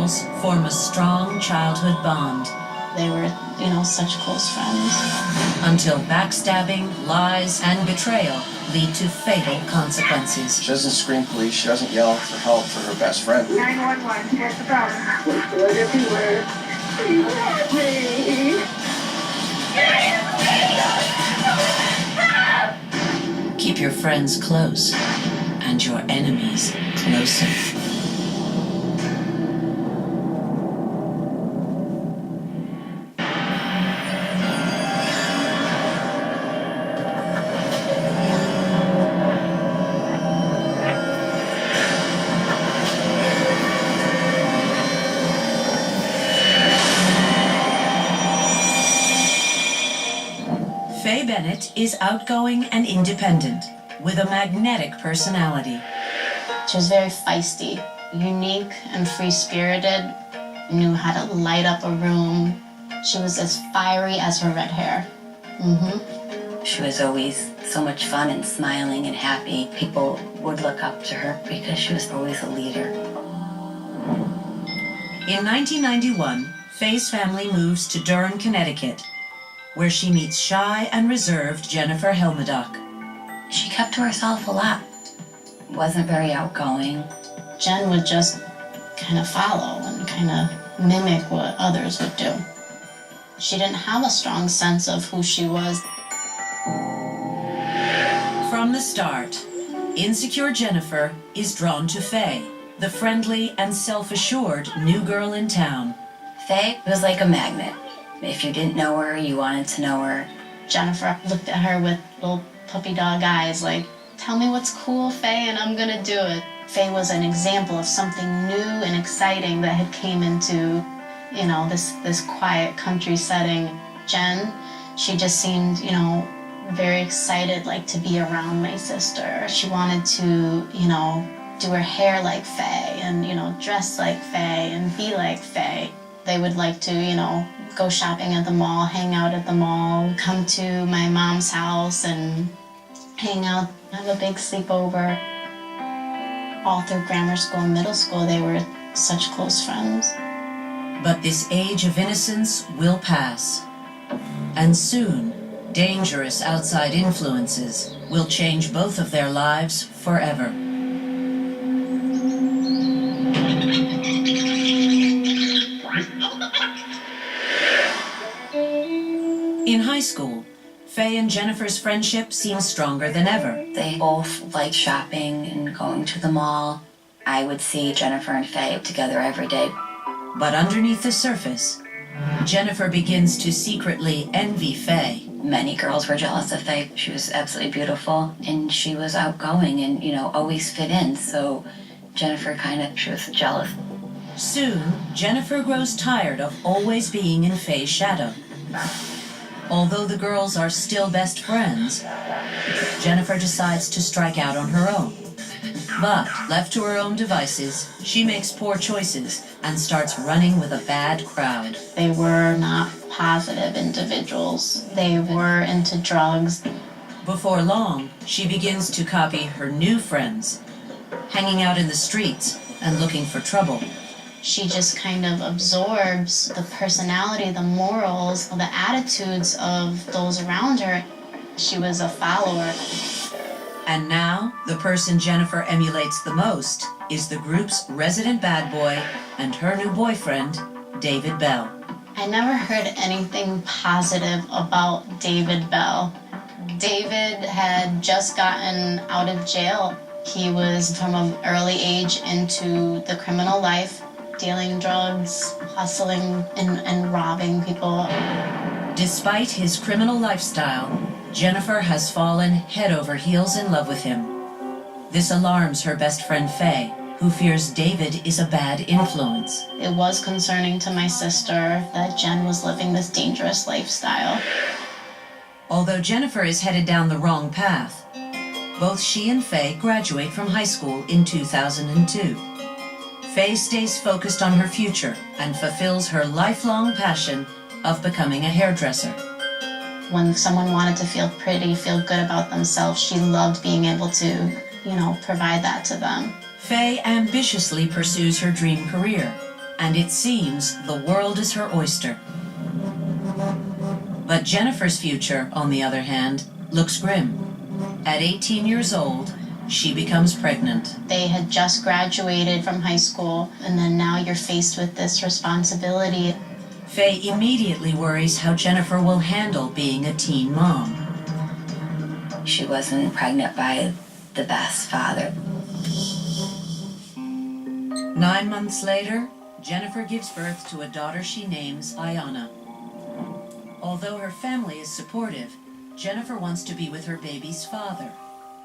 girls form a strong childhood bond. They were, such close friends. Until backstabbing, lies, and betrayal lead to fatal consequences. She doesn't scream police. She doesn't yell for help for her best friend. 911, what's the problem? There's blood everywhere. Please help me. Keep your friends close and your enemies closer. Faye Bennett is outgoing and independent, with a magnetic personality. She was very feisty, unique and free-spirited, knew how to light up a room. She was as fiery as her red hair. She was always so much fun and smiling and happy. People would look up to her because she was always a leader. In 1991, Faye's family moves to Durham, Connecticut, where she meets shy and reserved Jennifer Helmedock. She kept to herself a lot. Wasn't very outgoing. Jen would just kind of follow and kind of mimic what others would do. She didn't have a strong sense of who she was. From the start, insecure Jennifer is drawn to Faye, the friendly and self-assured new girl in town. Faye was like a magnet. If you didn't know her, you wanted to know her. Jennifer looked at her with little puppy dog eyes like, tell me what's cool, Faye, and I'm gonna do it. Faye was an example of something new and exciting that had came into, this quiet country setting. Jen, she just seemed, very excited, like, to be around my sister. She wanted to, do her hair like Faye and, dress like Faye and be like Faye. They would like to, go shopping at the mall, hang out at the mall, come to my mom's house and hang out, have a big sleepover. All through grammar school and middle school, they were such close friends. But this age of innocence will pass. And soon, dangerous outside influences will change both of their lives forever. In high school, Faye and Jennifer's friendship seems stronger than ever. They both liked shopping and going to the mall. I would see Jennifer and Faye together every day. But underneath the surface, Jennifer begins to secretly envy Faye. Many girls were jealous of Faye. She was absolutely beautiful, and she was outgoing and, always fit in. So Jennifer she was jealous. Soon, Jennifer grows tired of always being in Faye's shadow. Although the girls are still best friends, Jennifer decides to strike out on her own. But, left to her own devices, she makes poor choices and starts running with a bad crowd. They were not positive individuals. They were into drugs. Before long, she begins to copy her new friends, hanging out in the streets and looking for trouble. She just kind of absorbs the personality, the morals, the attitudes of those around her. She was a follower. And now, the person Jennifer emulates the most is the group's resident bad boy and her new boyfriend, David Bell. I never heard anything positive about David Bell. David had just gotten out of jail. He was from an early age into the criminal life, dealing drugs, hustling, and robbing people. Despite his criminal lifestyle, Jennifer has fallen head over heels in love with him. This alarms her best friend Faye, who fears David is a bad influence. It was concerning to my sister that Jen was living this dangerous lifestyle. Although Jennifer is headed down the wrong path, both she and Faye graduate from high school in 2002. Faye stays focused on her future and fulfills her lifelong passion of becoming a hairdresser. When someone wanted to feel pretty, feel good about themselves, she loved being able to, provide that to them. Faye ambitiously pursues her dream career, and it seems the world is her oyster. But Jennifer's future, on the other hand, looks grim. At 18 years old, she becomes pregnant. They had just graduated from high school, and then now you're faced with this responsibility. Faye immediately worries how Jennifer will handle being a teen mom. She wasn't pregnant by the best father. 9 months later, Jennifer gives birth to a daughter she names Ayana. Although her family is supportive, Jennifer wants to be with her baby's father,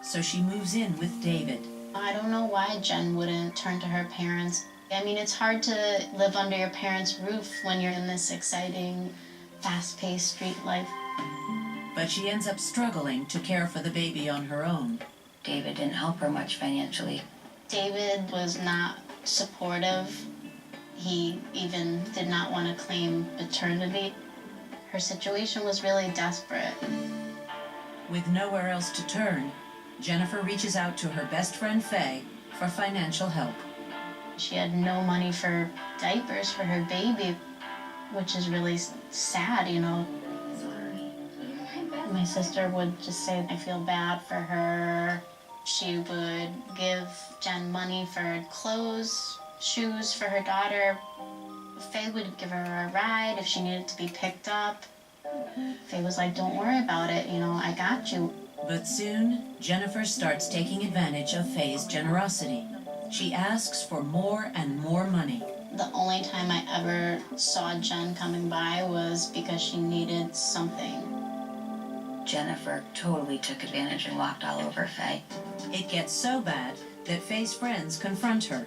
so she moves in with David. I don't know why Jen wouldn't turn to her parents. I mean, it's hard to live under your parents' roof when you're in this exciting, fast-paced street life. But she ends up struggling to care for the baby on her own. David didn't help her much financially. David was not supportive. He even did not want to claim paternity. Her situation was really desperate. With nowhere else to turn, Jennifer reaches out to her best friend Faye for financial help. She had no money for diapers for her baby, which is really sad, you know. My sister would just say, I feel bad for her. She would give Jen money for clothes, shoes for her daughter. Faye would give her a ride if she needed to be picked up. Faye was like, don't worry about it, you know, I got you. But soon, Jennifer starts taking advantage of Faye's generosity. She asks for more and more money. The only time I ever saw Jen coming by was because she needed something. Jennifer totally took advantage and walked all over Faye. It gets so bad that Faye's friends confront her,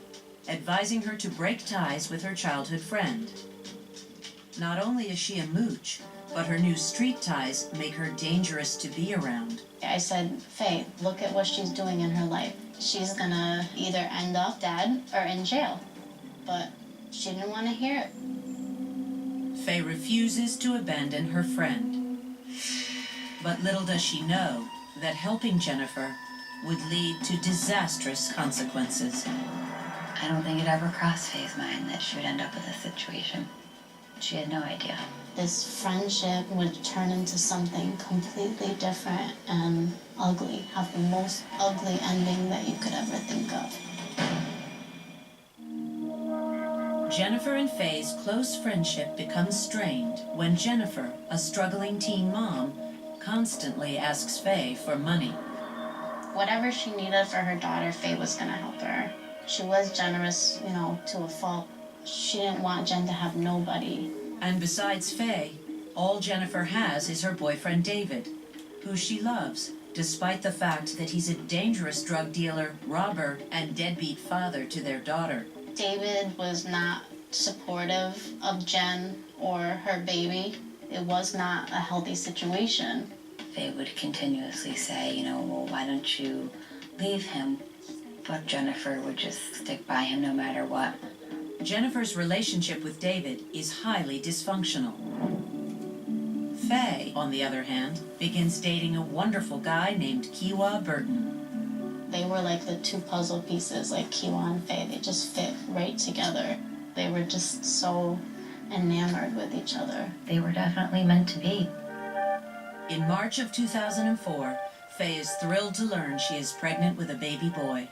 advising her to break ties with her childhood friend. Not only is she a mooch, but her new street ties make her dangerous to be around. I said, Faye, look at what she's doing in her life. She's gonna either end up dead or in jail. But she didn't want to hear it. Faye refuses to abandon her friend. But little does she know that helping Jennifer would lead to disastrous consequences. I don't think it ever crossed Faye's mind that she would end up with this situation. She had no idea. This friendship would turn into something completely different and ugly, have the most ugly ending that you could ever think of. Jennifer and Faye's close friendship becomes strained when Jennifer, a struggling teen mom, constantly asks Faye for money. Whatever she needed for her daughter, Faye was gonna help her. She was generous, you know, to a fault. She didn't want Jen to have nobody. And besides Faye, all Jennifer has is her boyfriend David, who she loves, despite the fact that he's a dangerous drug dealer, robber, and deadbeat father to their daughter. David was not supportive of Jen or her baby. It was not a healthy situation. Faye would continuously say, you know, well, why don't you leave him? But Jennifer would just stick by him no matter what. Jennifer's relationship with David is highly dysfunctional. Faye, on the other hand, begins dating a wonderful guy named Kiwa Burton. They were like the two puzzle pieces, like Kiwa and Faye. They just fit right together. They were just so enamored with each other. They were definitely meant to be. In March of 2004, Faye is thrilled to learn she is pregnant with a baby boy.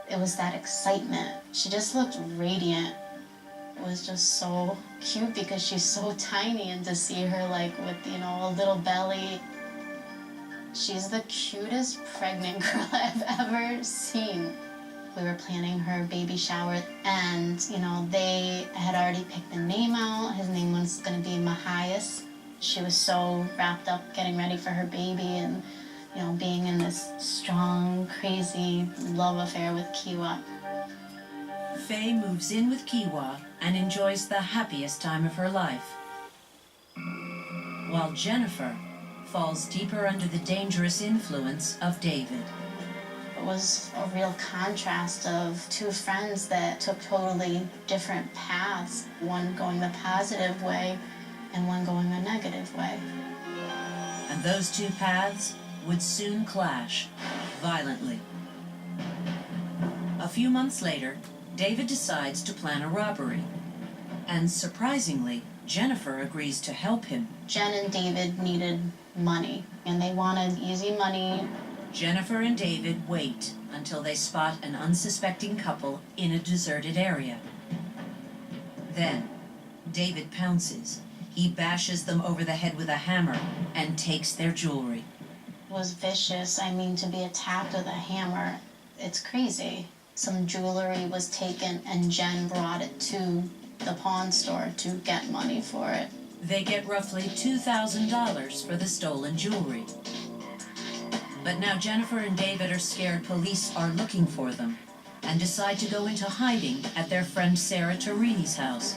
It was that excitement. She just looked radiant. It was just so cute because she's so tiny, and to see her like with, you know, a little belly. She's the cutest pregnant girl I've ever seen. We were planning her baby shower, and, you know, they had already picked the name out. His name was going to be Mahias. She was so wrapped up getting ready for her baby and, you know, being in this strong, crazy love affair with Kiwa. Faye moves in with Kiwa and enjoys the happiest time of her life, while Jennifer falls deeper under the dangerous influence of David. It was a real contrast of two friends that took totally different paths, one going the positive way and one going a negative way. And those two paths would soon clash violently. A few months later, David decides to plan a robbery. And surprisingly, Jennifer agrees to help him. Jen and David needed money, and they wanted easy money. Jennifer and David wait until they spot an unsuspecting couple in a deserted area. Then, David pounces. He bashes them over the head with a hammer and takes their jewelry. It was vicious. I mean, to be attacked with a hammer, it's crazy. Some jewelry was taken, and Jen brought it to the pawn store to get money for it. They get roughly $2,000 for the stolen jewelry. But now Jennifer and David are scared police are looking for them and decide to go into hiding at their friend Sarah Torini's house.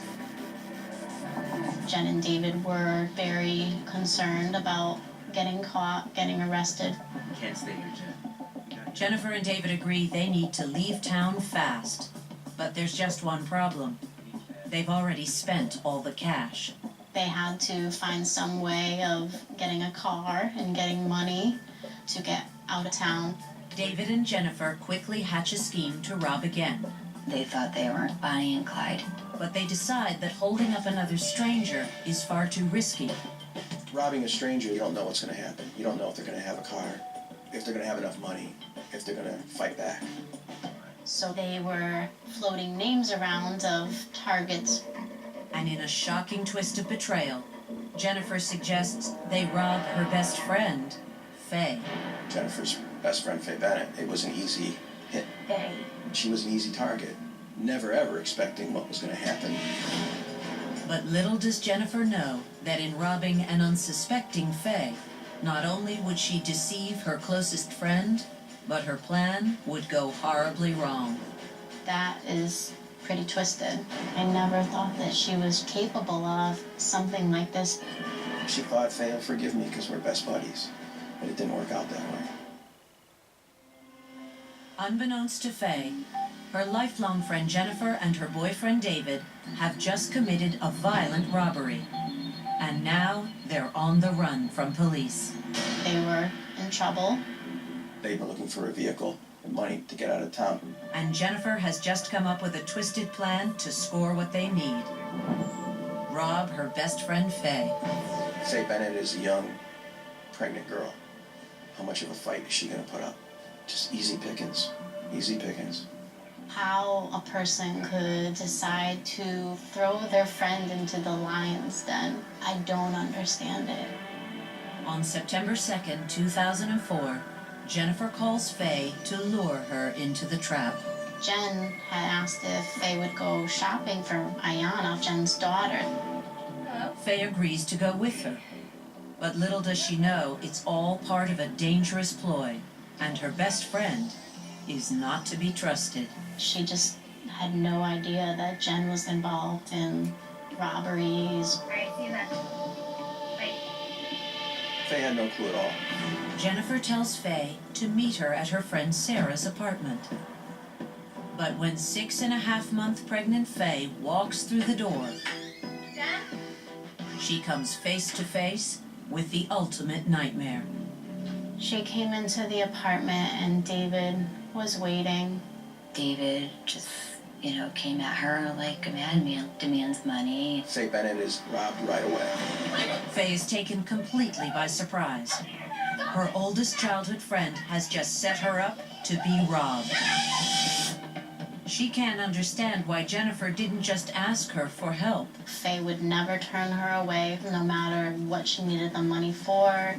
Jen and David were very concerned about getting caught, getting arrested. Can't stay here, Jen. Jennifer and David agree they need to leave town fast. But there's just one problem. They've already spent all the cash. They had to find some way of getting a car and getting money to get out of town. David and Jennifer quickly hatch a scheme to rob again. They thought they were Bonnie and Clyde. But they decide that holding up another stranger is far too risky. Robbing a stranger, you don't know what's going to happen. You don't know if they're going to have a car, if they're going to have enough money, if they're going to fight back. So they were floating names around of targets. And in a shocking twist of betrayal, Jennifer suggests they rob her best friend, Faye. Jennifer's best friend, Faye Bennett, it was an easy hit. Faye. She was an easy target, never ever expecting what was going to happen. But little does Jennifer know that in robbing an unsuspecting Faye, not only would she deceive her closest friend, but her plan would go horribly wrong. That is pretty twisted. I never thought that she was capable of something like this. She thought Faye will forgive me because we're best buddies, but it didn't work out that way. Unbeknownst to Faye, her lifelong friend Jennifer and her boyfriend David have just committed a violent robbery. And now they're on the run from police. They were in trouble. They were looking for a vehicle and money to get out of town. And Jennifer has just come up with a twisted plan to score what they need. Rob her best friend Faye. Faye Bennett is a young, pregnant girl. How much of a fight is she going to put up? Just easy pickings. Easy pickings. How a person could decide to throw their friend into the lion's den, I don't understand it. On September 2nd, 2004, Jennifer calls Faye to lure her into the trap. Jen had asked if Faye would go shopping for Ayana, Jen's daughter. Faye agrees to go with her. But little does she know it's all part of a dangerous ploy, and her best friend is not to be trusted. She just had no idea that Jen was involved in robberies. Alright, see you then. Bye. Faye had no clue at all. Jennifer tells Faye to meet her at her friend Sarah's apartment. But when 6.5-month pregnant Faye walks through the door, Jen? she comes face to face with the ultimate nightmare. She came into the apartment and David was waiting. David just, came at her like a madman, demands money. Faye Bennett is robbed right away. Faye is taken completely by surprise. Her oldest childhood friend has just set her up to be robbed. She can't understand why Jennifer didn't just ask her for help. Faye would never turn her away, no matter what she needed the money for.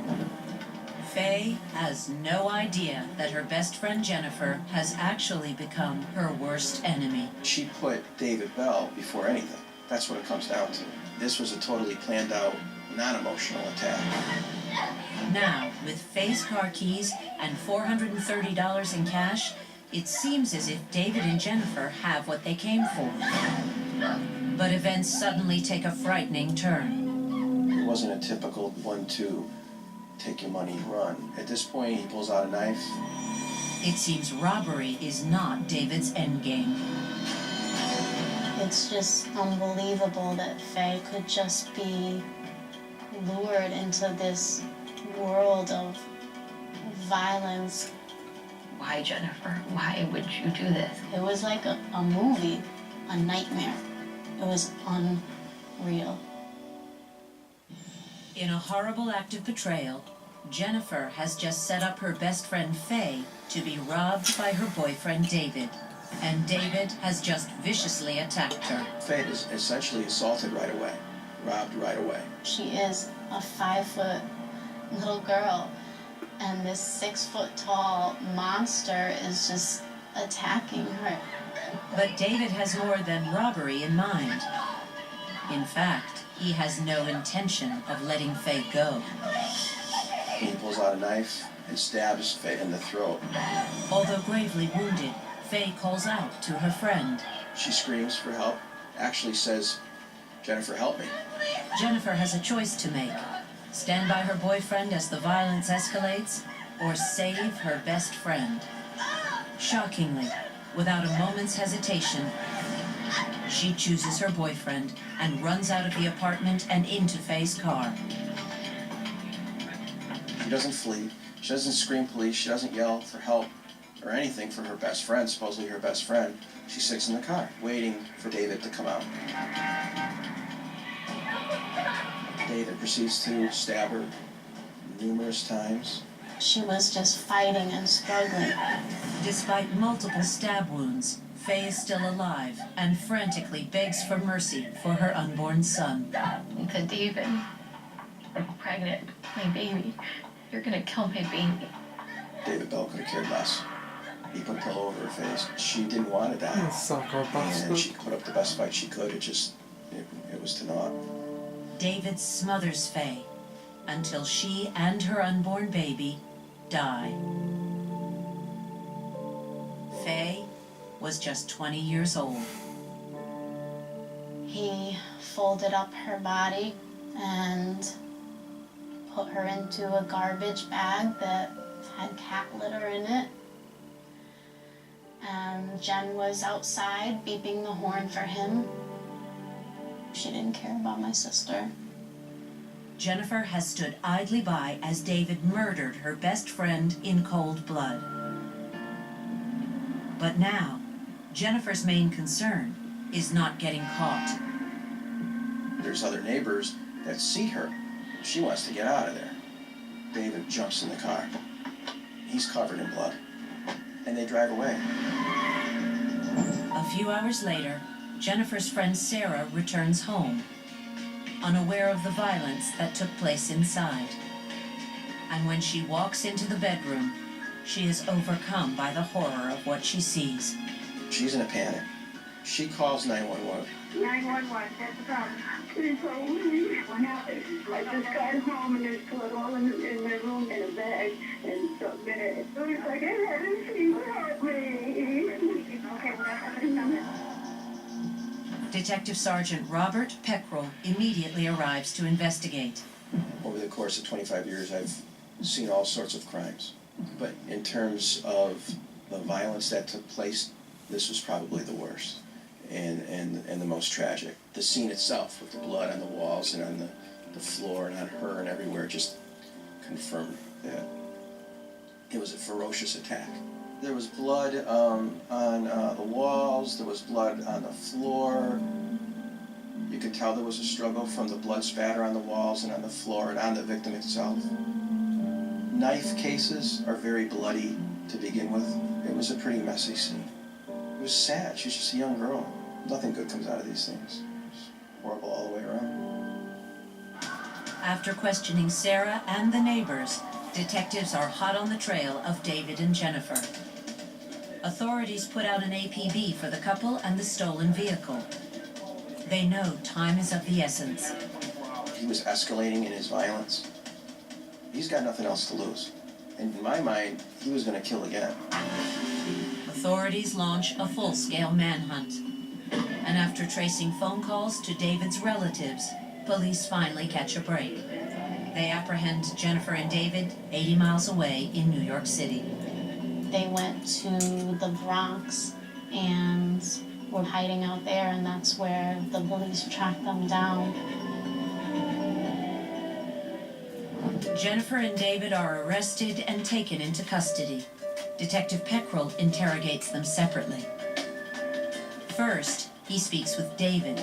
Faye has no idea that her best friend Jennifer has actually become her worst enemy. She put David Bell before anything. That's what it comes down to. This was a totally planned out, non-emotional attack. Now, with Faye's car keys and $430 in cash, it seems as if David and Jennifer have what they came for. But events suddenly take a frightening turn. It wasn't a typical 1-2, take your money and run. At this point, he pulls out a knife. It seems robbery is not David's endgame. It's just unbelievable that Faye could just be lured into this world of violence. Why, Jennifer? Why would you do this? It was like a movie, a nightmare. It was unreal. In a horrible act of betrayal, Jennifer has just set up her best friend Faye to be robbed by her boyfriend David. And David has just viciously attacked her. Faye is essentially assaulted right away, robbed right away. She is a 5-foot little girl, and this 6-foot-tall monster is just attacking her. But David has more than robbery in mind. In fact, he has no intention of letting Faye go. He pulls out a knife and stabs Faye in the throat. Although gravely wounded, Faye calls out to her friend. She screams for help, actually says, "Jennifer, help me." Jennifer has a choice to make. Stand by her boyfriend as the violence escalates, or save her best friend. Shockingly, without a moment's hesitation, she chooses her boyfriend and runs out of the apartment and into Faye's car. She doesn't flee. She doesn't scream police. She doesn't yell for help or anything for her best friend, supposedly her best friend. She sits in the car, waiting for David to come out. David proceeds to stab her numerous times. She was just fighting and struggling. Despite multiple stab wounds, Faye is still alive and frantically begs for mercy for her unborn son. To David, I'm pregnant, my baby. You're gonna kill my baby. David Bell could have cared less. He put a pillow over her face. She didn't want to die. Sucker And bastard. she put up the best fight she could. It was to naught. David smothers Faye until she and her unborn baby die. Faye was just 20 years old. He folded up her body and put her into a garbage bag that had cat litter in it. And Jen was outside beeping the horn for him. She didn't care about my sister. Jennifer has stood idly by as David murdered her best friend in cold blood. But now, Jennifer's main concern is not getting caught. There's other neighbors that see her. She wants to get out of there. David jumps in the car. He's covered in blood. And they drive away. A few hours later, Jennifer's friend Sarah returns home, unaware of the violence that took place inside. And when she walks into the bedroom, she is overcome by the horror of what she sees. She's in a panic. She calls 911. 911, that's the problem. Please hold me. What happened? I just got home and there's blood all in the room in a bag and submitted it. So it's like, I haven't seen help me. Okay, well, that's something. Detective Sergeant Robert Peckrell immediately arrives to investigate. Over the course of 25 years, I've seen all sorts of crimes. But in terms of the violence that took place, this was probably the worst and the most tragic. The scene itself, with the blood on the walls and on the floor and on her and everywhere, just confirmed that it was a ferocious attack. There was blood on the walls, there was blood on the floor. You could tell there was a struggle from the blood spatter on the walls and on the floor and on the victim itself. Knife cases are very bloody to begin with. It was a pretty messy scene. It was sad. She's just a young girl. Nothing good comes out of these things. It's horrible all the way around. After questioning Sarah and the neighbors, detectives are hot on the trail of David and Jennifer. Authorities put out an APB for the couple and the stolen vehicle. They know time is of the essence. He was escalating in his violence. He's got nothing else to lose. And in my mind, he was going to kill again. Authorities launch a full-scale manhunt. And after tracing phone calls to David's relatives, police finally catch a break. They apprehend Jennifer and David 80 miles away in New York City. They went to the Bronx and were hiding out there, and that's where the police tracked them down. Jennifer and David are arrested and taken into custody. Detective Peckrell interrogates them separately. First, he speaks with David,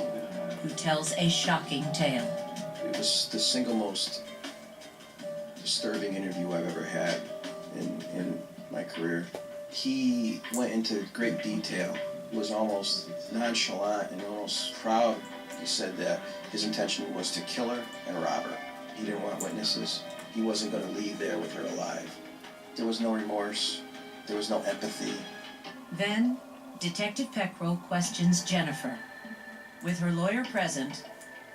who tells a shocking tale. It was the single most disturbing interview I've ever had in my career. He went into great detail, was almost nonchalant and almost proud. He said that his intention was to kill her and rob her. He didn't want witnesses. He wasn't going to leave there with her alive. There was no remorse. There was no empathy. Then, Detective Peckrell questions Jennifer. With her lawyer present,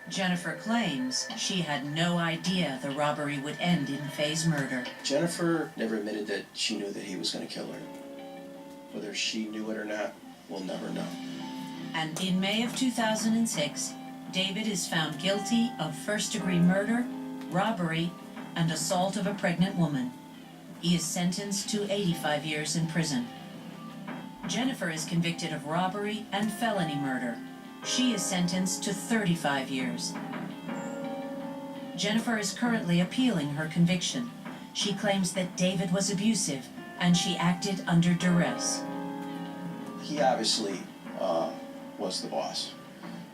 Jennifer claims she had no idea the robbery would end in Faye's murder. Jennifer never admitted that she knew that he was going to kill her. Whether she knew it or not, we'll never know. And in May of 2006, David is found guilty of first-degree murder, robbery, and assault of a pregnant woman. He is sentenced to 85 years in prison. Jennifer is convicted of robbery and felony murder. She is sentenced to 35 years. Jennifer is currently appealing her conviction. She claims that David was abusive and she acted under duress. He obviously was the boss.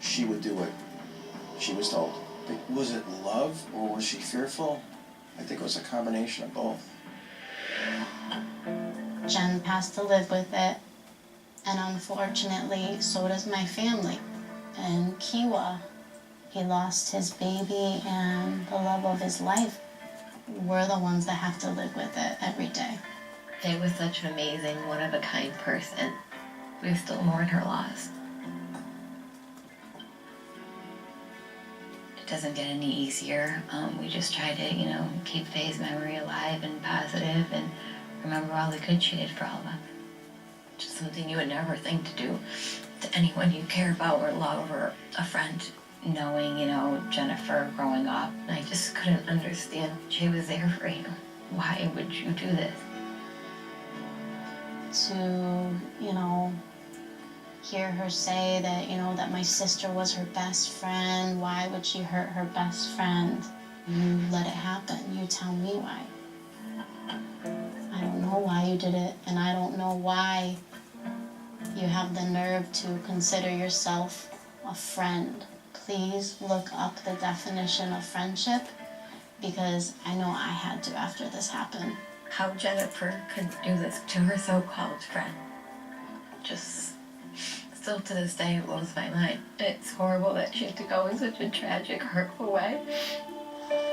She would do what she was told. But was it love or was she fearful? I think it was a combination of both. Jen has to live with it, and unfortunately, so does my family. And Kiwa, he lost his baby and the love of his life. We're the ones that have to live with it every day. Faye was such an amazing, one-of-a-kind person. We still mourn her loss. It doesn't get any easier. We just try to, keep Faye's memory alive and positive and remember all the good she did for all of us. Just something you would never think to do to anyone you care about or love or a friend. Knowing, Jennifer growing up, I just couldn't understand. She was there for you. Why would you do this? To, hear her say that, that my sister was her best friend. Why would she hurt her best friend? You let it happen. You tell me why. I don't know why you did it, and I don't know why you have the nerve to consider yourself a friend. Please look up the definition of friendship, because I know I had to after this happened. How Jennifer could do this to her so-called friend. Just, still to this day, it blows my mind. It's horrible that she had to go in such a tragic, hurtful way.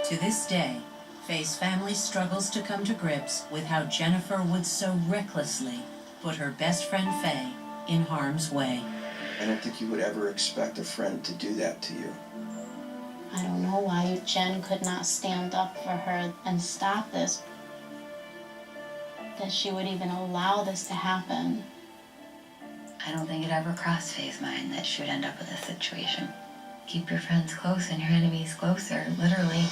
To this day, Faye's family struggles to come to grips with how Jennifer would so recklessly put her best friend Faye in harm's way. I don't think you would ever expect a friend to do that to you. I don't know why Jen could not stand up for her and stop this. That she would even allow this to happen. I don't think it ever crossed Faye's mind that she would end up with this situation. Keep your friends close and your enemies closer, literally.